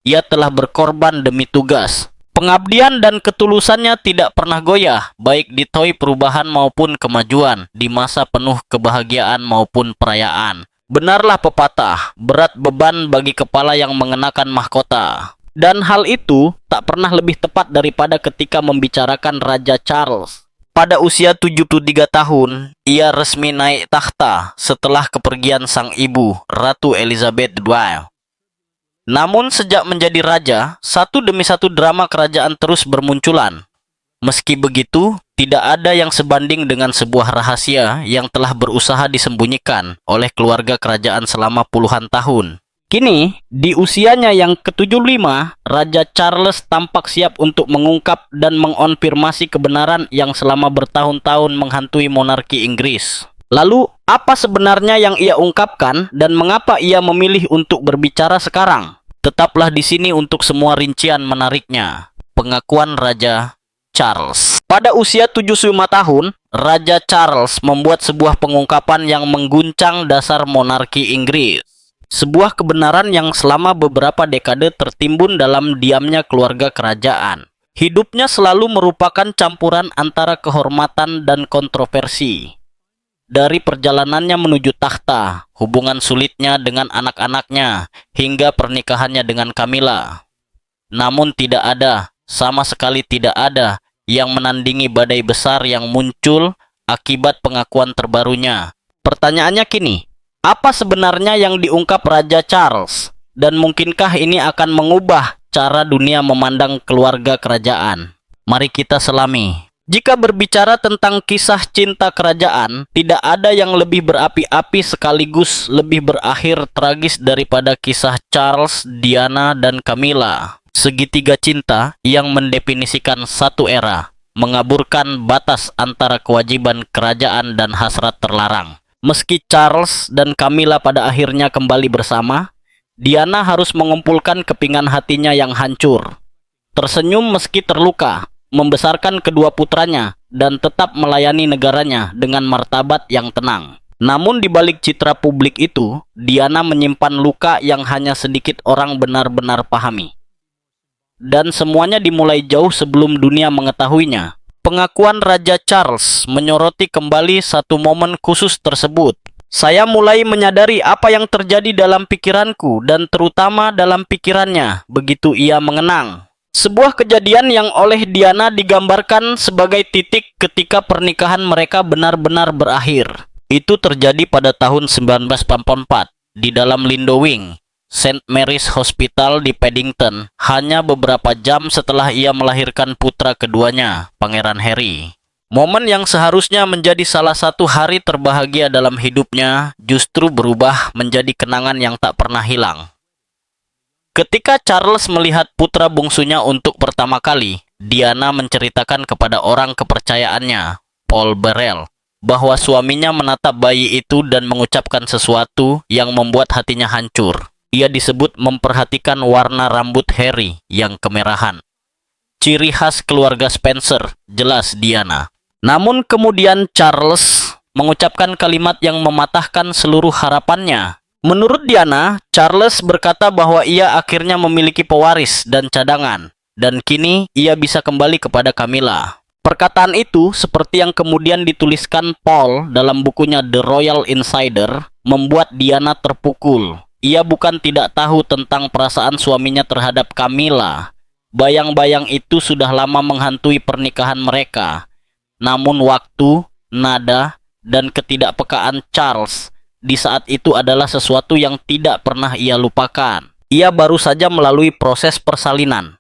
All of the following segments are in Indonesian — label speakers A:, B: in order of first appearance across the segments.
A: Ia telah berkorban demi tugas. Pengabdian dan ketulusannya tidak pernah goyah, baik di toy perubahan maupun kemajuan, di masa penuh kebahagiaan maupun perayaan. Benarlah pepatah, berat beban bagi kepala yang mengenakan mahkota. Dan hal itu tak pernah lebih tepat daripada ketika membicarakan Raja Charles. Pada usia 73 tahun, ia resmi naik takhta setelah kepergian sang ibu, Ratu Elizabeth II. Namun sejak menjadi raja, satu demi satu drama kerajaan terus bermunculan. Meski begitu, tidak ada yang sebanding dengan sebuah rahasia yang telah berusaha disembunyikan oleh keluarga kerajaan selama puluhan tahun. Kini, di usianya yang ke-75, Raja Charles tampak siap untuk mengungkap dan mengonfirmasi kebenaran yang selama bertahun-tahun menghantui monarki Inggris. Lalu, apa sebenarnya yang ia ungkapkan dan mengapa ia memilih untuk berbicara sekarang? Tetaplah di sini untuk semua rincian menariknya. Pengakuan Raja Charles. Pada usia 75 tahun, Raja Charles membuat sebuah pengungkapan yang mengguncang dasar monarki Inggris. Sebuah kebenaran yang selama beberapa dekade tertimbun dalam diamnya keluarga kerajaan. Hidupnya selalu merupakan campuran antara kehormatan dan kontroversi. Dari perjalanannya menuju takhta, hubungan sulitnya dengan anak-anaknya, hingga pernikahannya dengan Camilla. Namun tidak ada, sama sekali tidak ada, yang menandingi badai besar yang muncul akibat pengakuan terbarunya. Pertanyaannya kini, apa sebenarnya yang diungkap Raja Charles? Dan mungkinkah ini akan mengubah cara dunia memandang keluarga kerajaan? Mari kita selami. Jika berbicara tentang kisah cinta kerajaan, tidak ada yang lebih berapi-api sekaligus lebih berakhir tragis daripada kisah Charles, Diana, dan Camilla. Segitiga cinta yang mendefinisikan satu era, mengaburkan batas antara kewajiban kerajaan dan hasrat terlarang. Meski Charles dan Camilla pada akhirnya kembali bersama, Diana harus mengumpulkan kepingan hatinya yang hancur. Tersenyum meski terluka, membesarkan kedua putranya, dan tetap melayani negaranya dengan martabat yang tenang. Namun di balik citra publik itu, Diana menyimpan luka yang hanya sedikit orang benar-benar pahami. Dan semuanya dimulai jauh sebelum dunia mengetahuinya. Pengakuan Raja Charles menyoroti kembali satu momen khusus tersebut. Saya mulai menyadari apa yang terjadi dalam pikiranku dan terutama dalam pikirannya begitu ia mengenang. Sebuah kejadian yang oleh Diana digambarkan sebagai titik ketika pernikahan mereka benar-benar berakhir. Itu terjadi pada tahun 1984 di dalam Lindo Wing, St. Mary's Hospital di Paddington, hanya beberapa jam setelah ia melahirkan putra keduanya, Pangeran Harry. Momen yang seharusnya menjadi salah satu hari terbahagia dalam hidupnya justru berubah menjadi kenangan yang tak pernah hilang. Ketika Charles melihat putra bungsunya untuk pertama kali, Diana menceritakan kepada orang kepercayaannya, Paul Burrell, bahwa suaminya menatap bayi itu dan mengucapkan sesuatu yang membuat hatinya hancur. Ia disebut memperhatikan warna rambut Harry yang kemerahan. Ciri khas keluarga Spencer, jelas Diana. Namun kemudian Charles mengucapkan kalimat yang mematahkan seluruh harapannya. Menurut Diana, Charles berkata bahwa ia akhirnya memiliki pewaris dan cadangan, dan kini ia bisa kembali kepada Camilla. Perkataan itu, seperti yang kemudian dituliskan Paul dalam bukunya The Royal Insider, membuat Diana terpukul. Ia bukan tidak tahu tentang perasaan suaminya terhadap Camilla. Bayang-bayang itu sudah lama menghantui pernikahan mereka. Namun waktu, nada, dan ketidakpekaan Charles di saat itu adalah sesuatu yang tidak pernah ia lupakan. Ia baru saja melalui proses persalinan.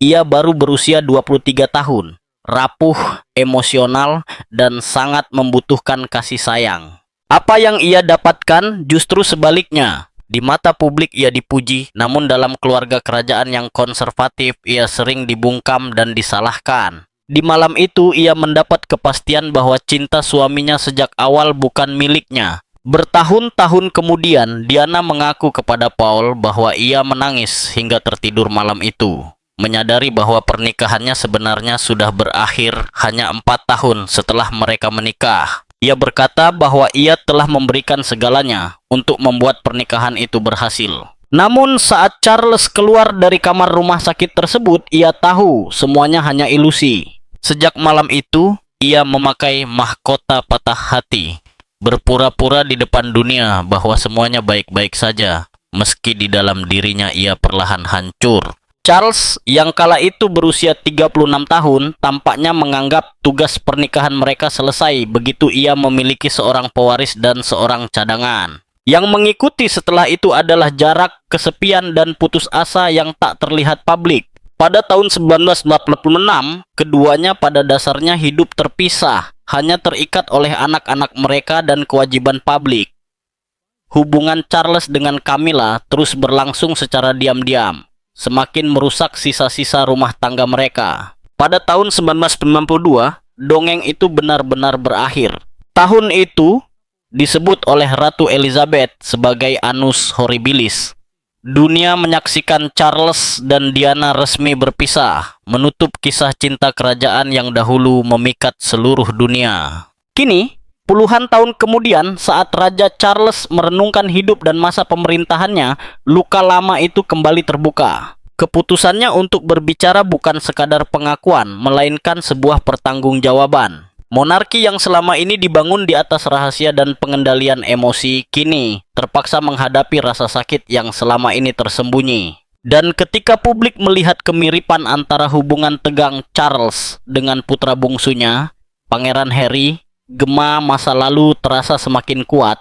A: Ia baru berusia 23 tahun, rapuh, emosional, dan sangat membutuhkan kasih sayang. Apa yang ia dapatkan justru sebaliknya. Di mata publik ia dipuji, namun dalam keluarga kerajaan yang konservatif ia sering dibungkam dan disalahkan. Di malam itu ia mendapat kepastian bahwa cinta suaminya sejak awal bukan miliknya. Bertahun-tahun kemudian, Diana mengaku kepada Paul bahwa ia menangis hingga tertidur malam itu, menyadari bahwa pernikahannya sebenarnya sudah berakhir hanya 4 tahun setelah mereka menikah. Ia berkata bahwa ia telah memberikan segalanya untuk membuat pernikahan itu berhasil. Namun saat Charles keluar dari kamar rumah sakit tersebut, ia tahu semuanya hanya ilusi. Sejak malam itu, ia memakai mahkota patah hati, berpura-pura di depan dunia bahwa semuanya baik-baik saja, meski di dalam dirinya ia perlahan hancur. Charles yang kala itu berusia 36 tahun tampaknya menganggap tugas pernikahan mereka selesai begitu ia memiliki seorang pewaris dan seorang cadangan. Yang mengikuti setelah itu adalah jarak, kesepian, dan putus asa yang tak terlihat publik. Pada tahun 1946, keduanya pada dasarnya hidup terpisah, hanya terikat oleh anak-anak mereka dan kewajiban publik. Hubungan Charles dengan Camilla terus berlangsung secara diam-diam, semakin merusak sisa-sisa rumah tangga mereka. Pada tahun 1992, dongeng itu benar-benar berakhir. Tahun itu disebut oleh Ratu Elizabeth sebagai Annus Horribilis. Dunia menyaksikan Charles dan Diana resmi berpisah, menutup kisah cinta kerajaan yang dahulu memikat seluruh dunia. Kini, puluhan tahun kemudian saat Raja Charles merenungkan hidup dan masa pemerintahannya, luka lama itu kembali terbuka. Keputusannya untuk berbicara bukan sekadar pengakuan, melainkan sebuah pertanggungjawaban. Monarki yang selama ini dibangun di atas rahasia dan pengendalian emosi, kini terpaksa menghadapi rasa sakit yang selama ini tersembunyi. Dan ketika publik melihat kemiripan antara hubungan tegang Charles dengan putra bungsunya, Pangeran Harry, gema masa lalu terasa semakin kuat,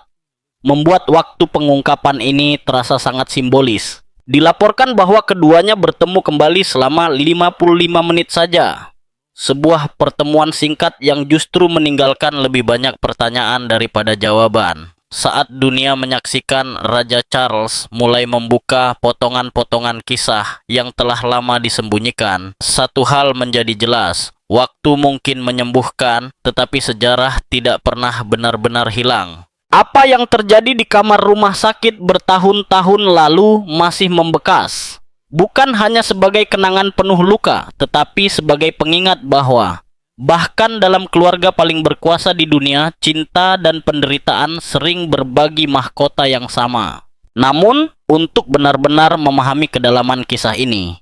A: membuat waktu pengungkapan ini terasa sangat simbolis. Dilaporkan bahwa keduanya bertemu kembali selama 55 menit saja. Sebuah pertemuan singkat yang justru meninggalkan lebih banyak pertanyaan daripada jawaban. Saat dunia menyaksikan Raja Charles mulai membuka potongan-potongan kisah yang telah lama disembunyikan, satu hal menjadi jelas. Waktu mungkin menyembuhkan, tetapi sejarah tidak pernah benar-benar hilang. Apa yang terjadi di kamar rumah sakit bertahun-tahun lalu masih membekas. Bukan hanya sebagai kenangan penuh luka, tetapi sebagai pengingat bahwa bahkan dalam keluarga paling berkuasa di dunia, cinta dan penderitaan sering berbagi mahkota yang sama. Namun, untuk benar-benar memahami kedalaman kisah ini,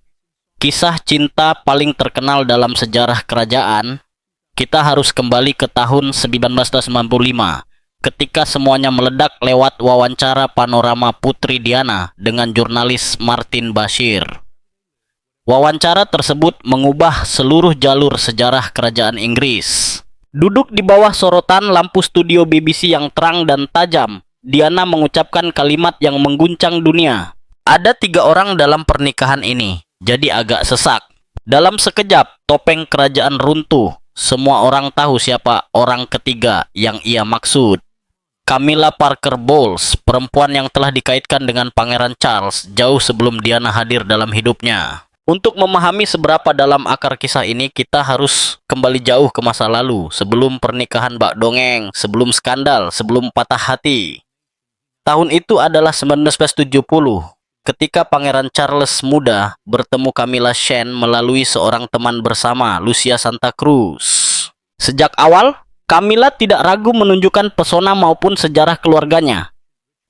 A: kisah cinta paling terkenal dalam sejarah kerajaan, kita harus kembali ke tahun 1995. Ketika semuanya meledak lewat wawancara panorama Putri Diana dengan jurnalis Martin Bashir. Wawancara tersebut mengubah seluruh jalur sejarah kerajaan Inggris. Duduk di bawah sorotan lampu studio BBC yang terang dan tajam, Diana mengucapkan kalimat yang mengguncang dunia. Ada 3 orang dalam pernikahan ini, jadi agak sesak. Dalam sekejap, topeng kerajaan runtuh. Semua orang tahu siapa orang ketiga yang ia maksud. Camilla Parker Bowles, perempuan yang telah dikaitkan dengan Pangeran Charles jauh sebelum Diana hadir dalam hidupnya. Untuk memahami seberapa dalam akar kisah ini, kita harus kembali jauh ke masa lalu, sebelum pernikahan bak dongeng, sebelum skandal, sebelum patah hati. Tahun itu adalah 1970, ketika Pangeran Charles muda bertemu Camilla Shen melalui seorang teman bersama, Lucia Santa Cruz. Sejak awal, Camilla tidak ragu menunjukkan pesona maupun sejarah keluarganya.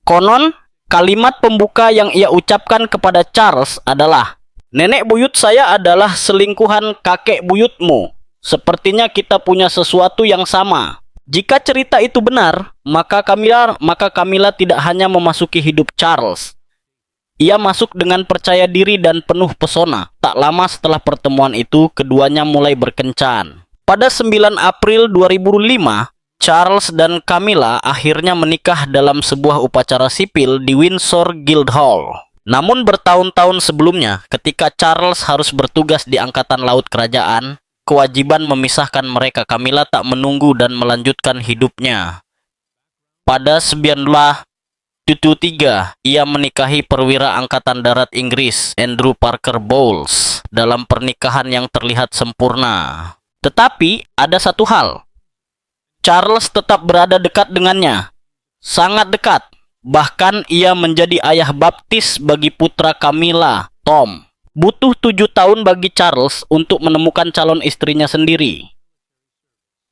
A: Konon, kalimat pembuka yang ia ucapkan kepada Charles adalah, "Nenek buyut saya adalah selingkuhan kakek buyutmu. Sepertinya kita punya sesuatu yang sama." Jika cerita itu benar, maka Camilla tidak hanya memasuki hidup Charles. Ia masuk dengan percaya diri dan penuh pesona. Tak lama setelah pertemuan itu, keduanya mulai berkencan. Pada 9 April 2005, Charles dan Camilla akhirnya menikah dalam sebuah upacara sipil di Windsor Guildhall. Namun bertahun-tahun sebelumnya, ketika Charles harus bertugas di Angkatan Laut Kerajaan, kewajiban memisahkan mereka. Camilla tak menunggu dan melanjutkan hidupnya. Pada 1973, ia menikahi perwira Angkatan Darat Inggris, Andrew Parker Bowles, dalam pernikahan yang terlihat sempurna. Tetapi ada satu hal, Charles tetap berada dekat dengannya, sangat dekat. Bahkan ia menjadi ayah baptis bagi putra Camilla, Tom. Butuh 7 tahun bagi Charles untuk menemukan calon istrinya sendiri.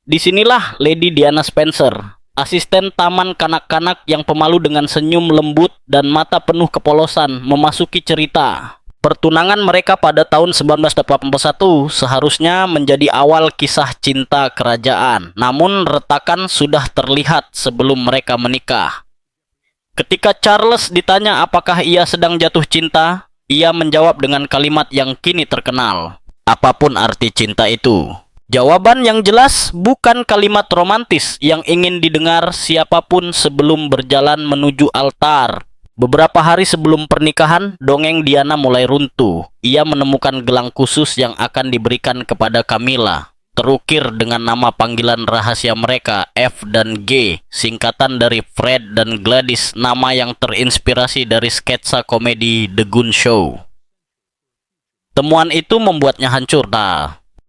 A: Disinilah Lady Diana Spencer, asisten taman kanak-kanak yang pemalu dengan senyum lembut dan mata penuh kepolosan, memasuki cerita. Pertunangan mereka pada tahun 1981 seharusnya menjadi awal kisah cinta kerajaan, namun retakan sudah terlihat sebelum mereka menikah. Ketika Charles ditanya apakah ia sedang jatuh cinta, ia menjawab dengan kalimat yang kini terkenal, "Apapun arti cinta itu." Jawaban yang jelas bukan kalimat romantis yang ingin didengar siapapun sebelum berjalan menuju altar. Beberapa hari sebelum pernikahan, dongeng Diana mulai runtuh. Ia menemukan gelang khusus yang akan diberikan kepada Camilla, terukir dengan nama panggilan rahasia mereka, F dan G, singkatan dari Fred dan Gladys, nama yang terinspirasi dari sketsa komedi The Goon Show. Temuan itu membuatnya hancur.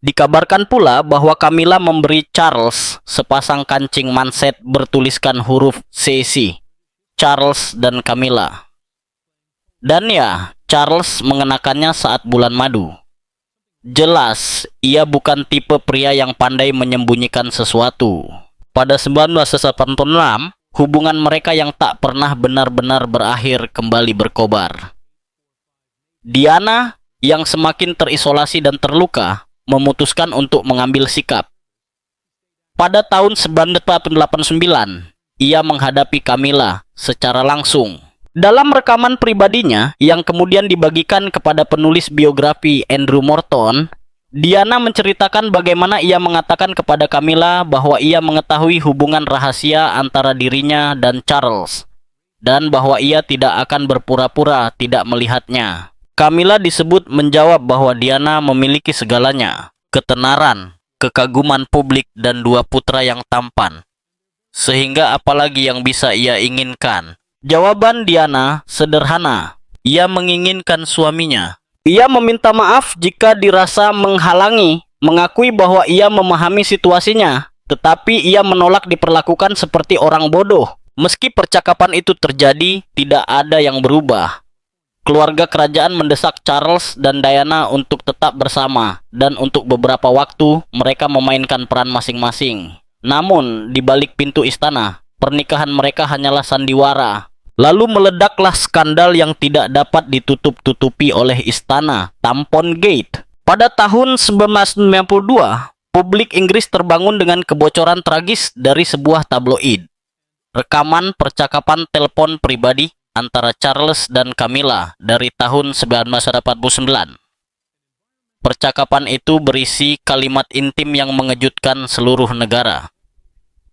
A: Dikabarkan pula bahwa Camilla memberi Charles sepasang kancing manset bertuliskan huruf CC, Charles dan Camilla. Dan ya, Charles mengenakannya saat bulan madu. Jelas, ia bukan tipe pria yang pandai menyembunyikan sesuatu. Pada 1986, hubungan mereka yang tak pernah benar-benar berakhir kembali berkobar. Diana, yang semakin terisolasi dan terluka, memutuskan untuk mengambil sikap. Pada tahun 1989, ia menghadapi Camilla secara langsung. Dalam rekaman pribadinya yang kemudian dibagikan kepada penulis biografi Andrew Morton, Diana menceritakan bagaimana ia mengatakan kepada Camilla bahwa ia mengetahui hubungan rahasia antara dirinya dan Charles, dan bahwa ia tidak akan berpura-pura tidak melihatnya. Camilla disebut menjawab bahwa Diana memiliki segalanya, ketenaran, kekaguman publik, dan 2 putra yang tampan. Sehingga apalagi yang bisa ia inginkan? Jawaban Diana sederhana. Ia menginginkan suaminya. Ia meminta maaf jika dirasa menghalangi, mengakui bahwa ia memahami situasinya, tetapi ia menolak diperlakukan seperti orang bodoh. Meski percakapan itu terjadi, tidak ada yang berubah. Keluarga kerajaan mendesak Charles dan Diana untuk tetap bersama, dan untuk beberapa waktu mereka memainkan peran masing-masing. Namun, di balik pintu istana, pernikahan mereka hanyalah sandiwara. Lalu meledaklah skandal yang tidak dapat ditutup-tutupi oleh istana, Tampon Gate. Pada tahun 1992, publik Inggris terbangun dengan kebocoran tragis dari sebuah tabloid. Rekaman percakapan telepon pribadi antara Charles dan Camilla dari tahun 1949. Percakapan itu berisi kalimat intim yang mengejutkan seluruh negara.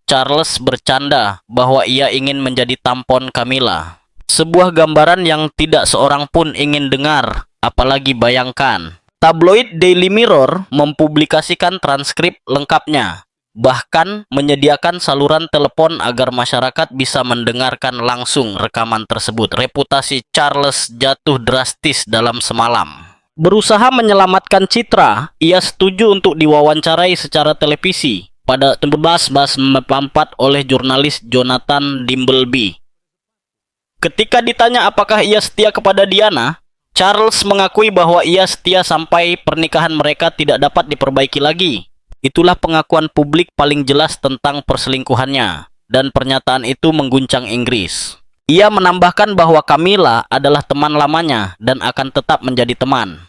A: Charles bercanda bahwa ia ingin menjadi tampon Camilla. Sebuah gambaran yang tidak seorang pun ingin dengar, apalagi bayangkan. Tabloid Daily Mirror mempublikasikan transkrip lengkapnya, bahkan menyediakan saluran telepon agar masyarakat bisa mendengarkan langsung rekaman tersebut. Reputasi Charles jatuh drastis dalam semalam. Berusaha menyelamatkan citra, ia setuju untuk diwawancarai secara televisi pada 1994 oleh jurnalis Jonathan Dimbleby. Ketika ditanya apakah ia setia kepada Diana, Charles mengakui bahwa ia setia sampai pernikahan mereka tidak dapat diperbaiki lagi. Itulah pengakuan publik paling jelas tentang perselingkuhannya, dan pernyataan itu mengguncang Inggris. Ia menambahkan bahwa Camilla adalah teman lamanya dan akan tetap menjadi teman.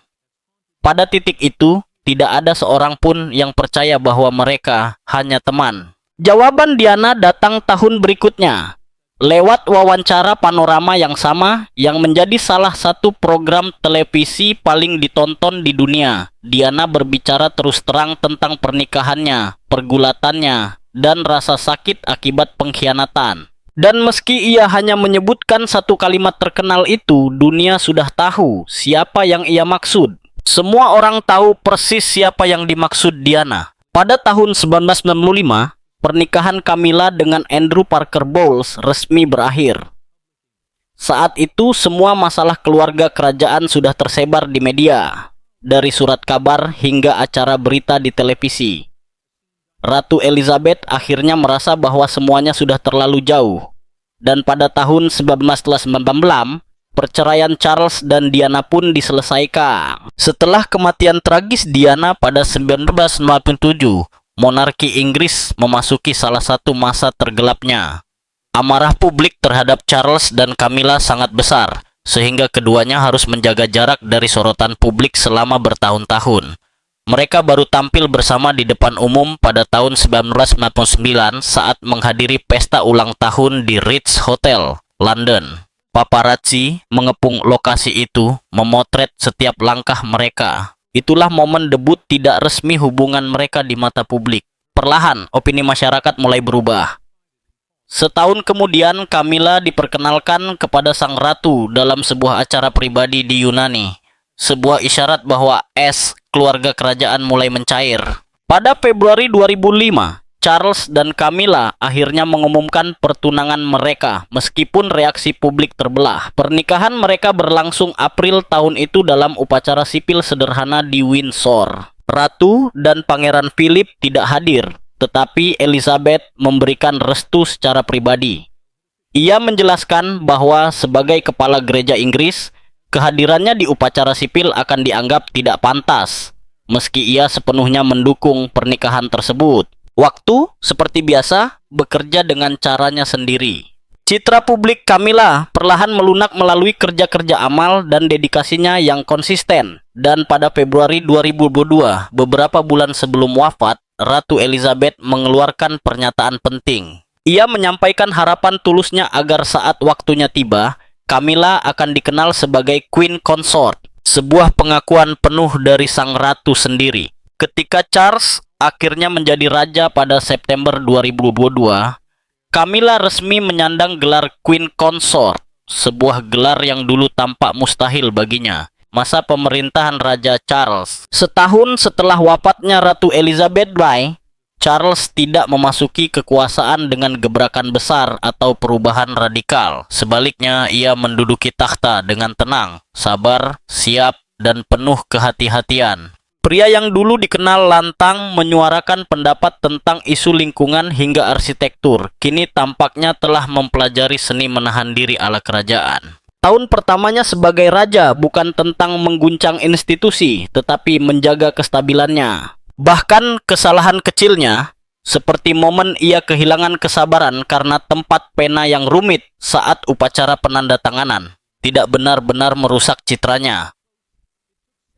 A: Pada titik itu, tidak ada seorang pun yang percaya bahwa mereka hanya teman. Jawaban Diana datang tahun berikutnya, lewat wawancara panorama yang sama yang menjadi salah satu program televisi paling ditonton di dunia. Diana berbicara terus terang tentang pernikahannya, pergulatannya, dan rasa sakit akibat pengkhianatan. Dan meski ia hanya menyebutkan satu kalimat terkenal itu, dunia sudah tahu siapa yang ia maksud. Semua orang tahu persis siapa yang dimaksud Diana. Pada tahun 1995, pernikahan Camilla dengan Andrew Parker Bowles resmi berakhir. Saat itu semua masalah keluarga kerajaan sudah tersebar di media, dari surat kabar hingga acara berita di televisi. Ratu Elizabeth akhirnya merasa bahwa semuanya sudah terlalu jauh, dan pada tahun 1919, perceraian Charles dan Diana pun diselesaikan. Setelah kematian tragis Diana pada 1997, monarki Inggris memasuki salah satu masa tergelapnya. Amarah publik terhadap Charles dan Camilla sangat besar, sehingga keduanya harus menjaga jarak dari sorotan publik selama bertahun-tahun. Mereka baru tampil bersama di depan umum pada tahun 1999 saat menghadiri pesta ulang tahun di Ritz Hotel, London. Paparazzi mengepung lokasi itu, memotret setiap langkah mereka. Itulah momen debut tidak resmi hubungan mereka di mata publik. Perlahan, opini masyarakat mulai berubah. Setahun kemudian, Camilla diperkenalkan kepada sang ratu dalam sebuah acara pribadi di Yunani. Sebuah isyarat bahwa es keluarga kerajaan mulai mencair. Pada Februari 2005, Charles dan Camilla akhirnya mengumumkan pertunangan mereka meskipun reaksi publik terbelah. Pernikahan mereka berlangsung April tahun itu dalam upacara sipil sederhana di Windsor. Ratu dan Pangeran Philip tidak hadir, tetapi Elizabeth memberikan restu secara pribadi. Ia menjelaskan bahwa sebagai kepala gereja Inggris, kehadirannya di upacara sipil akan dianggap tidak pantas, meski ia sepenuhnya mendukung pernikahan tersebut. Waktu, seperti biasa, bekerja dengan caranya sendiri. Citra publik Camilla perlahan melunak melalui kerja-kerja amal dan dedikasinya yang konsisten. Dan pada Februari 2022, beberapa bulan sebelum wafat, Ratu Elizabeth mengeluarkan pernyataan penting. Ia menyampaikan harapan tulusnya agar saat waktunya tiba, Camilla akan dikenal sebagai Queen Consort, sebuah pengakuan penuh dari sang ratu sendiri. Ketika Charles akhirnya menjadi raja pada September 2022, Camilla resmi menyandang gelar Queen Consort, sebuah gelar yang dulu tampak mustahil baginya. Masa pemerintahan Raja Charles. Setahun setelah wafatnya Ratu Elizabeth II, Charles tidak memasuki kekuasaan dengan gebrakan besar atau perubahan radikal. Sebaliknya, ia menduduki takhta dengan tenang, sabar, siap, dan penuh kehati-hatian. Pria yang dulu dikenal lantang menyuarakan pendapat tentang isu lingkungan hingga arsitektur, kini tampaknya telah mempelajari seni menahan diri ala kerajaan. Tahun pertamanya sebagai raja bukan tentang mengguncang institusi, tetapi menjaga kestabilannya. Bahkan kesalahan kecilnya, seperti momen ia kehilangan kesabaran karena tempat pena yang rumit saat upacara penandatanganan, tidak benar-benar merusak citranya.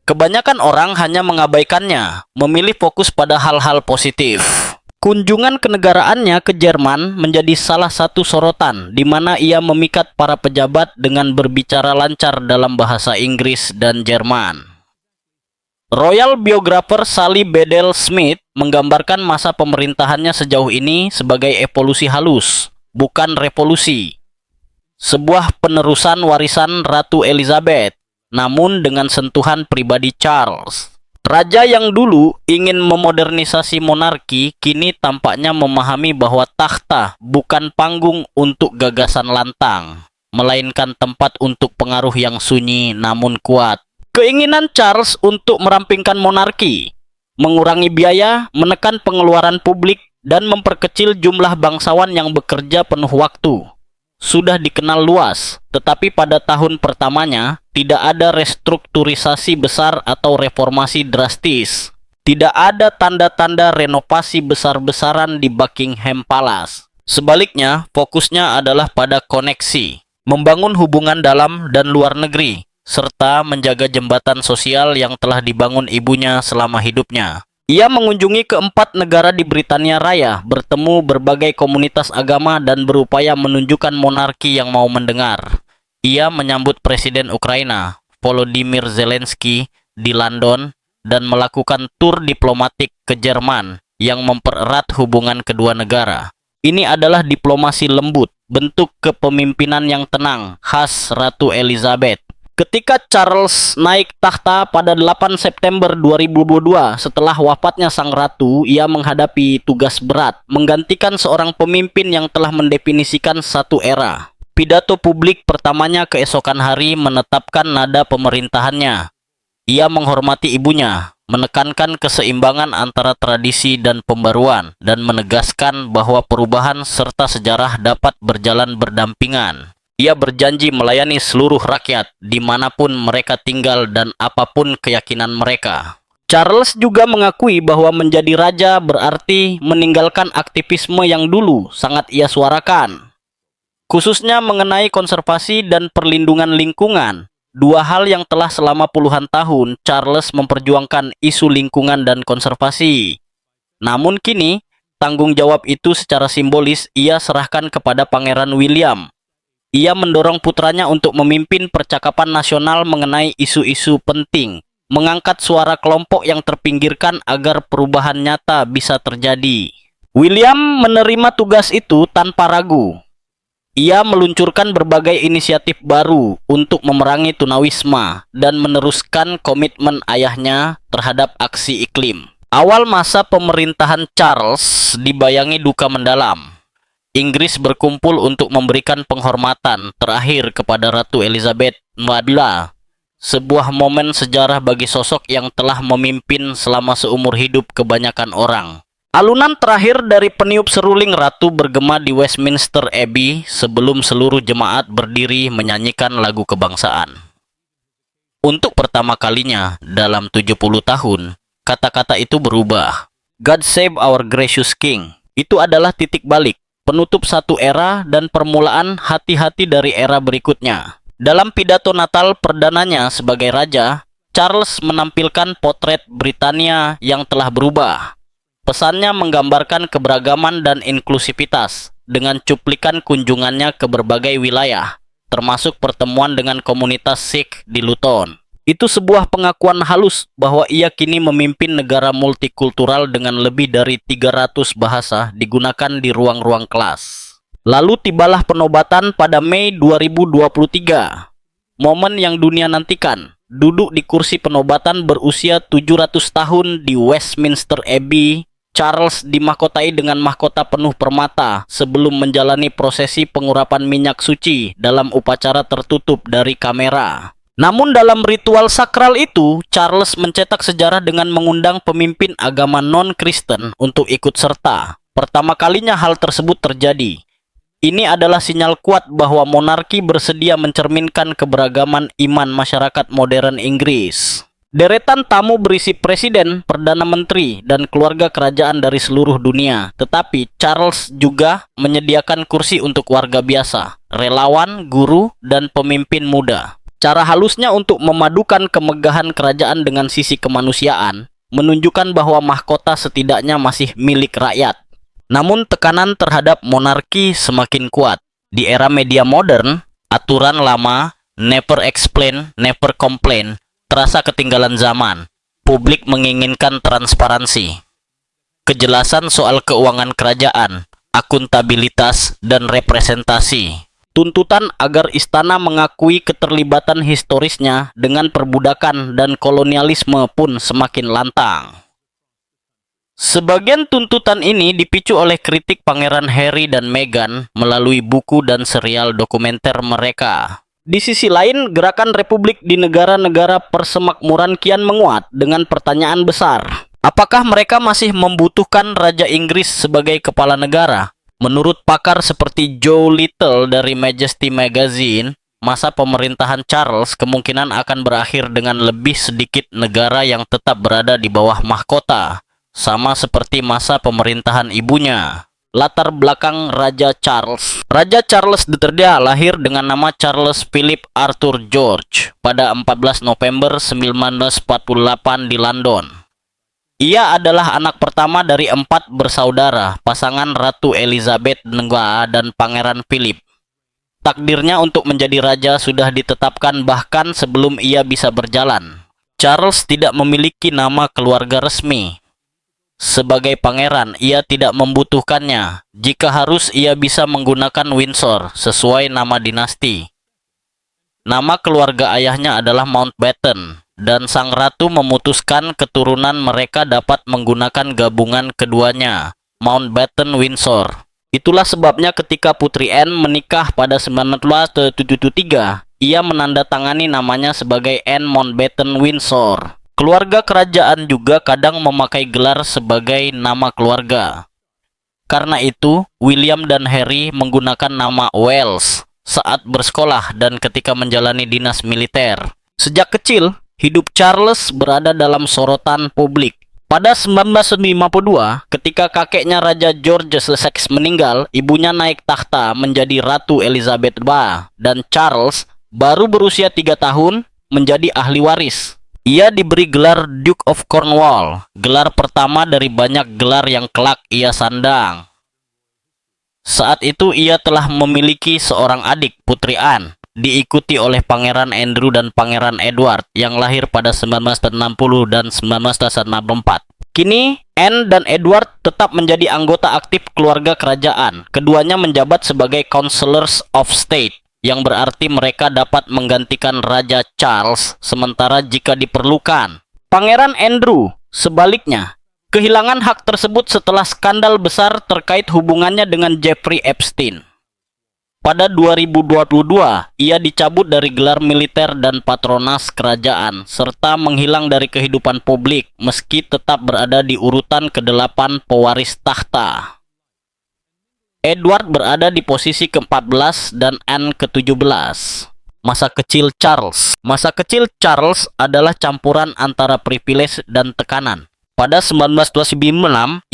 A: Kebanyakan orang hanya mengabaikannya, memilih fokus pada hal-hal positif. Kunjungan kenegaraannya ke Jerman menjadi salah satu sorotan, di mana ia memikat para pejabat dengan berbicara lancar dalam bahasa Inggris dan Jerman. Royal biographer Sally Bedell Smith menggambarkan masa pemerintahannya sejauh ini sebagai evolusi halus, bukan revolusi. Sebuah penerusan warisan Ratu Elizabeth, namun dengan sentuhan pribadi Charles. Raja yang dulu ingin memodernisasi monarki, kini tampaknya memahami bahwa takhta bukan panggung untuk gagasan lantang, melainkan tempat untuk pengaruh yang sunyi namun kuat. Keinginan Charles untuk merampingkan monarki, mengurangi biaya, menekan pengeluaran publik, dan memperkecil jumlah bangsawan yang bekerja penuh waktu sudah dikenal luas, tetapi pada tahun pertamanya tidak ada restrukturisasi besar atau reformasi drastis. Tidak ada tanda-tanda renovasi besar-besaran di Buckingham Palace. Sebaliknya, fokusnya adalah pada koneksi, membangun hubungan dalam dan luar negeri, serta menjaga jembatan sosial yang telah dibangun ibunya selama hidupnya. Ia mengunjungi keempat negara di Britania Raya, bertemu berbagai komunitas agama dan berupaya menunjukkan monarki yang mau mendengar. Ia menyambut Presiden Ukraina, Volodymyr Zelensky, di London dan melakukan tur diplomatik ke Jerman yang mempererat hubungan kedua negara. Ini adalah diplomasi lembut, bentuk kepemimpinan yang tenang, khas Ratu Elizabeth. Ketika Charles naik tahta pada 8 September 2022 setelah wafatnya sang ratu, ia menghadapi tugas berat, menggantikan seorang pemimpin yang telah mendefinisikan satu era. Pidato publik pertamanya keesokan hari menetapkan nada pemerintahannya. Ia menghormati ibunya, menekankan keseimbangan antara tradisi dan pembaruan, dan menegaskan bahwa perubahan serta sejarah dapat berjalan berdampingan. Ia berjanji melayani seluruh rakyat dimanapun mereka tinggal dan apapun keyakinan mereka. Charles juga mengakui bahwa menjadi raja berarti meninggalkan aktivisme yang dulu sangat ia suarakan, khususnya mengenai konservasi dan perlindungan lingkungan. Dua hal yang telah selama puluhan tahun Charles memperjuangkan isu lingkungan dan konservasi. Namun kini, tanggung jawab itu secara simbolis ia serahkan kepada Pangeran William. Ia mendorong putranya untuk memimpin percakapan nasional mengenai isu-isu penting, mengangkat suara kelompok yang terpinggirkan agar perubahan nyata bisa terjadi. William menerima tugas itu tanpa ragu. Ia meluncurkan berbagai inisiatif baru untuk memerangi tunawisma dan meneruskan komitmen ayahnya terhadap aksi iklim. Awal masa pemerintahan Charles dibayangi duka mendalam. Inggris berkumpul untuk memberikan penghormatan terakhir kepada Ratu Elizabeth II, sebuah momen sejarah bagi sosok yang telah memimpin selama seumur hidup kebanyakan orang. Alunan terakhir dari peniup seruling ratu bergema di Westminster Abbey sebelum seluruh jemaat berdiri menyanyikan lagu kebangsaan. Untuk pertama kalinya dalam 70 tahun, kata-kata itu berubah. God save our gracious king. Itu adalah titik balik, penutup satu era dan permulaan hati-hati dari era berikutnya. Dalam pidato Natal perdananya sebagai raja, Charles menampilkan potret Britania yang telah berubah. Pesannya menggambarkan keberagaman dan inklusivitas dengan cuplikan kunjungannya ke berbagai wilayah, termasuk pertemuan dengan komunitas Sikh di Luton. Itu sebuah pengakuan halus bahwa ia kini memimpin negara multikultural dengan lebih dari 300 bahasa digunakan di ruang-ruang kelas. Lalu tibalah penobatan pada Mei 2023. Momen yang dunia nantikan, duduk di kursi penobatan berusia 700 tahun di Westminster Abbey, Charles dimahkotai dengan mahkota penuh permata sebelum menjalani prosesi pengurapan minyak suci dalam upacara tertutup dari kamera. Namun dalam ritual sakral itu, Charles mencetak sejarah dengan mengundang pemimpin agama non-Kristen untuk ikut serta. Pertama kalinya hal tersebut terjadi. Ini adalah sinyal kuat bahwa monarki bersedia mencerminkan keberagaman iman masyarakat modern Inggris. Deretan tamu berisi presiden, perdana menteri, dan keluarga kerajaan dari seluruh dunia. Tetapi Charles juga menyediakan kursi untuk warga biasa, relawan, guru, dan pemimpin muda. Cara halusnya untuk memadukan kemegahan kerajaan dengan sisi kemanusiaan, menunjukkan bahwa mahkota setidaknya masih milik rakyat. Namun tekanan terhadap monarki semakin kuat. Di era media modern, aturan lama, never explain, never complain, terasa ketinggalan zaman. Publik menginginkan transparansi, kejelasan soal keuangan kerajaan, akuntabilitas, dan representasi. Tuntutan agar istana mengakui keterlibatan historisnya dengan perbudakan dan kolonialisme pun semakin lantang. Sebagian tuntutan ini dipicu oleh kritik Pangeran Harry dan Meghan melalui buku dan serial dokumenter mereka. Di sisi lain, gerakan republik di negara-negara persemakmuran kian menguat dengan pertanyaan besar. Apakah mereka masih membutuhkan Raja Inggris sebagai kepala negara? Menurut pakar seperti Joe Little dari Majesty Magazine, masa pemerintahan Charles kemungkinan akan berakhir dengan lebih sedikit negara yang tetap berada di bawah mahkota, sama seperti masa pemerintahan ibunya. Latar belakang Raja Charles. Raja Charles III lahir dengan nama Charles Philip Arthur George pada 14 November 1948 di London. Ia adalah anak pertama dari 4 bersaudara, pasangan Ratu Elizabeth II dan Pangeran Philip. Takdirnya untuk menjadi raja sudah ditetapkan bahkan sebelum ia bisa berjalan. Charles tidak memiliki nama keluarga resmi. Sebagai pangeran, ia tidak membutuhkannya. Jika harus, ia bisa menggunakan Windsor sesuai nama dinasti. Nama keluarga ayahnya adalah Mountbatten, dan sang ratu memutuskan keturunan mereka dapat menggunakan gabungan keduanya, Mountbatten-Windsor. Itulah sebabnya ketika Putri Anne menikah pada 1973, ia menandatangani namanya sebagai Anne Mountbatten-Windsor. Keluarga kerajaan juga kadang memakai gelar sebagai nama keluarga. Karena itu, William dan Harry menggunakan nama Wales saat bersekolah dan ketika menjalani dinas militer. Sejak kecil, hidup Charles berada dalam sorotan publik. Pada 1952, ketika kakeknya Raja George Sussex meninggal, ibunya naik takhta menjadi Ratu Elizabeth II, dan Charles baru berusia 3 tahun menjadi ahli waris. Ia diberi gelar Duke of Cornwall, gelar pertama dari banyak gelar yang kelak ia sandang. Saat itu ia telah memiliki seorang adik, Putri Anne, diikuti oleh Pangeran Andrew dan Pangeran Edward yang lahir pada 1960 dan 1964. Kini, Anne dan Edward tetap menjadi anggota aktif keluarga kerajaan. Keduanya menjabat sebagai Councillors of State, yang berarti mereka dapat menggantikan Raja Charles sementara jika diperlukan. Pangeran Andrew, sebaliknya, kehilangan hak tersebut setelah skandal besar terkait hubungannya dengan Jeffrey Epstein. Pada 2022, ia dicabut dari gelar militer dan patronas kerajaan, serta menghilang dari kehidupan publik, meski tetap berada di urutan ke-8 pewaris takhta. Edward berada di posisi ke-14 dan Anne ke-17. Masa kecil Charles. Masa kecil Charles adalah campuran antara privilege dan tekanan. Pada 1926,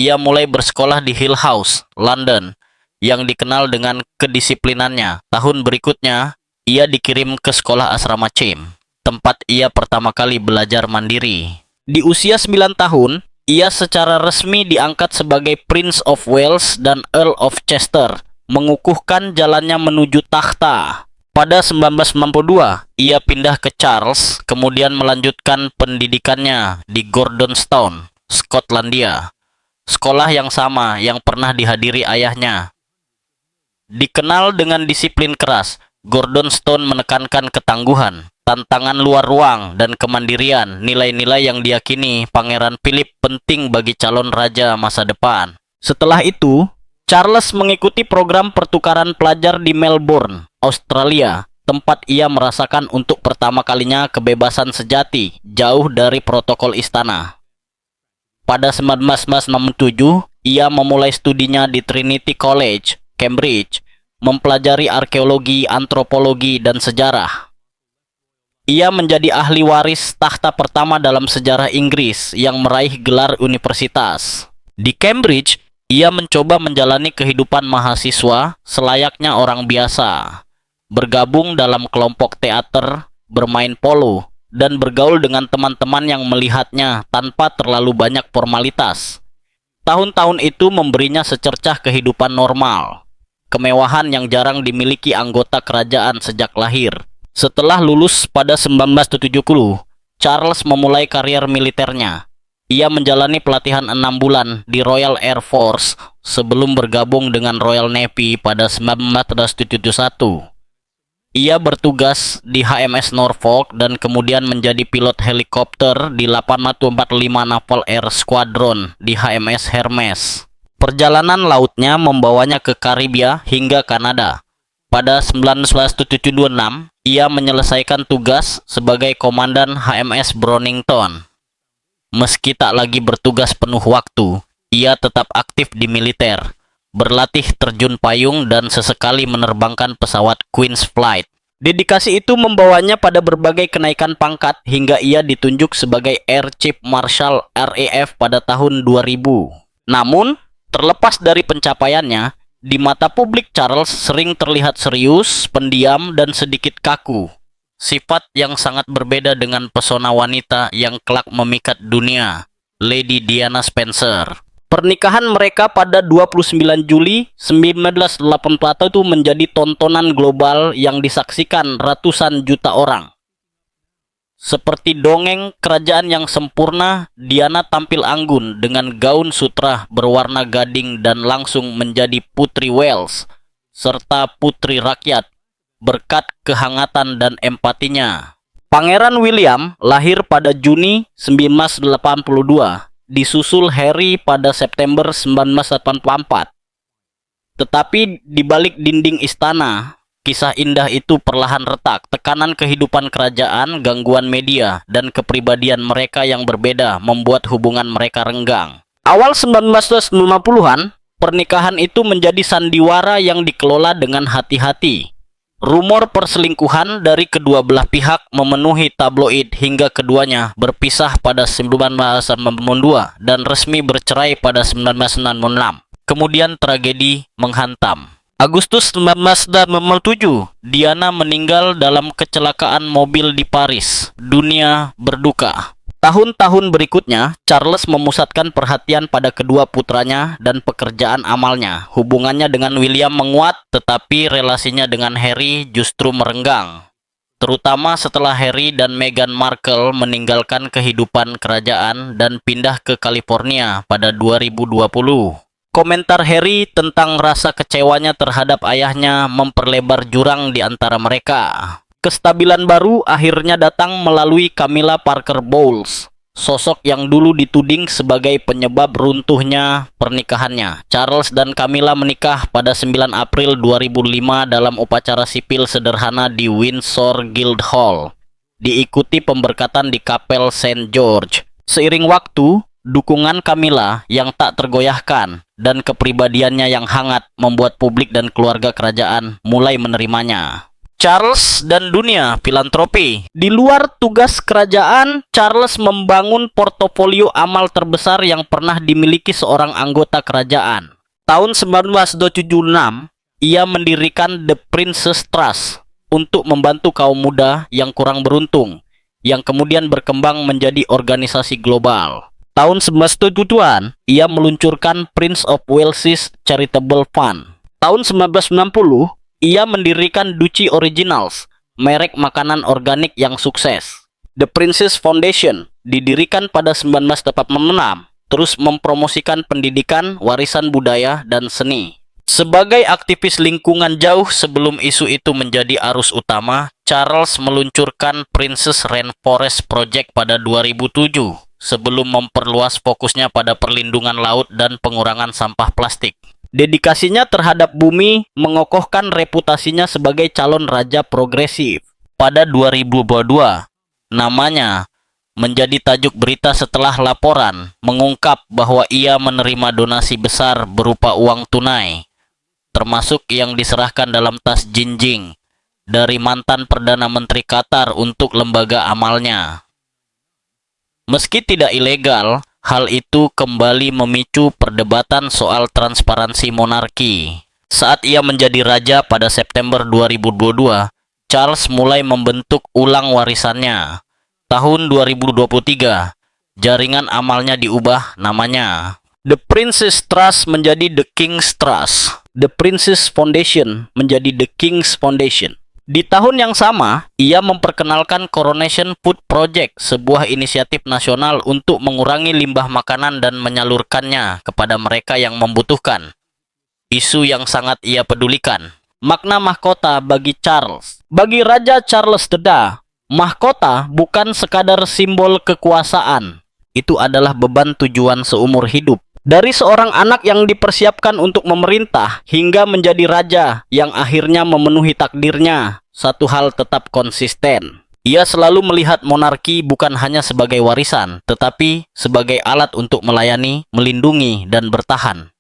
A: ia mulai bersekolah di Hill House, London, yang dikenal dengan kedisiplinannya. Tahun berikutnya, ia dikirim ke sekolah asrama Chem, tempat ia pertama kali belajar mandiri. Di usia 9 tahun, ia secara resmi diangkat sebagai Prince of Wales dan Earl of Chester, mengukuhkan jalannya menuju takhta. Pada 1992, ia pindah ke Charles, kemudian melanjutkan pendidikannya di Gordonstoun, Skotlandia, sekolah yang sama yang pernah dihadiri ayahnya. Dikenal dengan disiplin keras, Gordonstoun menekankan ketangguhan, tantangan luar ruang, dan kemandirian, nilai-nilai yang diyakini Pangeran Philip penting bagi calon raja masa depan. Setelah itu, Charles mengikuti program pertukaran pelajar di Melbourne, Australia, tempat ia merasakan untuk pertama kalinya kebebasan sejati, jauh dari protokol istana. Pada 1967, ia memulai studinya di Trinity College, Cambridge, mempelajari arkeologi, antropologi, dan sejarah. Ia menjadi ahli waris takhta pertama dalam sejarah Inggris yang meraih gelar universitas. Di Cambridge, ia mencoba menjalani kehidupan mahasiswa selayaknya orang biasa, bergabung dalam kelompok teater, bermain polo, dan bergaul dengan teman-teman yang melihatnya tanpa terlalu banyak formalitas. Tahun-tahun itu memberinya secercah kehidupan normal, kemewahan yang jarang dimiliki anggota kerajaan sejak lahir. Setelah lulus pada 1970, Charles memulai karier militernya. Ia menjalani pelatihan 6 bulan di Royal Air Force sebelum bergabung dengan Royal Navy pada 1971. Ia bertugas di HMS Norfolk dan kemudian menjadi pilot helikopter di 8145 Naval Air Squadron di HMS Hermes. Perjalanan lautnya membawanya ke Karibia hingga Kanada. Pada 1976, ia menyelesaikan tugas sebagai komandan HMS Brownington. Meski tak lagi bertugas penuh waktu, ia tetap aktif di militer, berlatih terjun payung dan sesekali menerbangkan pesawat Queen's Flight. Dedikasi itu membawanya pada berbagai kenaikan pangkat hingga ia ditunjuk sebagai Air Chief Marshal RAF pada tahun 2000. Namun, terlepas dari pencapaiannya, di mata publik Charles sering terlihat serius, pendiam, dan sedikit kaku. Sifat yang sangat berbeda dengan pesona wanita yang kelak memikat dunia, Lady Diana Spencer. Pernikahan mereka pada 29 Juli 1981 itu menjadi tontonan global yang disaksikan ratusan juta orang. Seperti dongeng kerajaan yang sempurna, Diana tampil anggun dengan gaun sutra berwarna gading dan langsung menjadi Putri Wales, serta Putri Rakyat, berkat kehangatan dan empatinya. Pangeran William lahir pada Juni 1982, disusul Harry pada September 1984. Tetapi di balik dinding istana, kisah indah itu perlahan retak. Tekanan kehidupan kerajaan, gangguan media, dan kepribadian mereka yang berbeda membuat hubungan mereka renggang. Awal 1990-an, pernikahan itu menjadi sandiwara yang dikelola dengan hati-hati. Rumor perselingkuhan dari kedua belah pihak memenuhi tabloid hingga keduanya berpisah pada 1992 dan resmi bercerai pada 1996. Kemudian tragedi menghantam. Agustus 1997, Diana meninggal dalam kecelakaan mobil di Paris. Dunia berduka. Tahun-tahun berikutnya, Charles memusatkan perhatian pada kedua putranya dan pekerjaan amalnya. Hubungannya dengan William menguat, tetapi relasinya dengan Harry justru merenggang. Terutama setelah Harry dan Meghan Markle meninggalkan kehidupan kerajaan dan pindah ke California pada 2020. Komentar Harry tentang rasa kecewanya terhadap ayahnya memperlebar jurang di antara mereka. Kestabilan baru akhirnya datang melalui Camilla Parker Bowles, sosok yang dulu dituding sebagai penyebab runtuhnya pernikahannya. Charles dan Camilla menikah pada 9 April 2005 dalam upacara sipil sederhana di Windsor Guildhall, diikuti pemberkatan di Kapel St. George. Seiring waktu, dukungan Camilla yang tak tergoyahkan dan kepribadiannya yang hangat membuat publik dan keluarga kerajaan mulai menerimanya. Charles dan dunia filantropi. Di luar tugas kerajaan, Charles membangun portofolio amal terbesar yang pernah dimiliki seorang anggota kerajaan. Tahun 1976, ia mendirikan The Prince's Trust untuk membantu kaum muda yang kurang beruntung, yang kemudian berkembang menjadi organisasi global. Tahun 1970-an, ia meluncurkan Prince of Wales's Charitable Fund. Tahun 1990, ia mendirikan Duchy Originals, merek makanan organik yang sukses. The Princess Foundation didirikan pada 1986, terus mempromosikan pendidikan, warisan budaya, dan seni. Sebagai aktivis lingkungan jauh sebelum isu itu menjadi arus utama, Charles meluncurkan Princess Rainforest Project pada 2007, sebelum memperluas fokusnya pada perlindungan laut dan pengurangan sampah plastik. Dedikasinya terhadap bumi mengokohkan reputasinya sebagai calon raja progresif. Pada 2022, namanya menjadi tajuk berita setelah laporan mengungkap bahwa ia menerima donasi besar berupa uang tunai, termasuk yang diserahkan dalam tas jinjing dari mantan Perdana Menteri Qatar untuk lembaga amalnya. Meski tidak ilegal, hal itu kembali memicu perdebatan soal transparansi monarki. Saat ia menjadi raja pada September 2022, Charles mulai membentuk ulang warisannya. Tahun 2023, jaringan amalnya diubah namanya. The Princess Trust menjadi The King's Trust. The Princess Foundation menjadi The King's Foundation. Di tahun yang sama, ia memperkenalkan Coronation Food Project, sebuah inisiatif nasional untuk mengurangi limbah makanan dan menyalurkannya kepada mereka yang membutuhkan. Isu yang sangat ia pedulikan. Makna mahkota bagi Charles. Bagi Raja Charles III, mahkota bukan sekadar simbol kekuasaan. Itu adalah beban tujuan seumur hidup. Dari seorang anak yang dipersiapkan untuk memerintah hingga menjadi raja yang akhirnya memenuhi takdirnya, satu hal tetap konsisten. Ia selalu melihat monarki bukan hanya sebagai warisan, tetapi sebagai alat untuk melayani, melindungi, dan bertahan.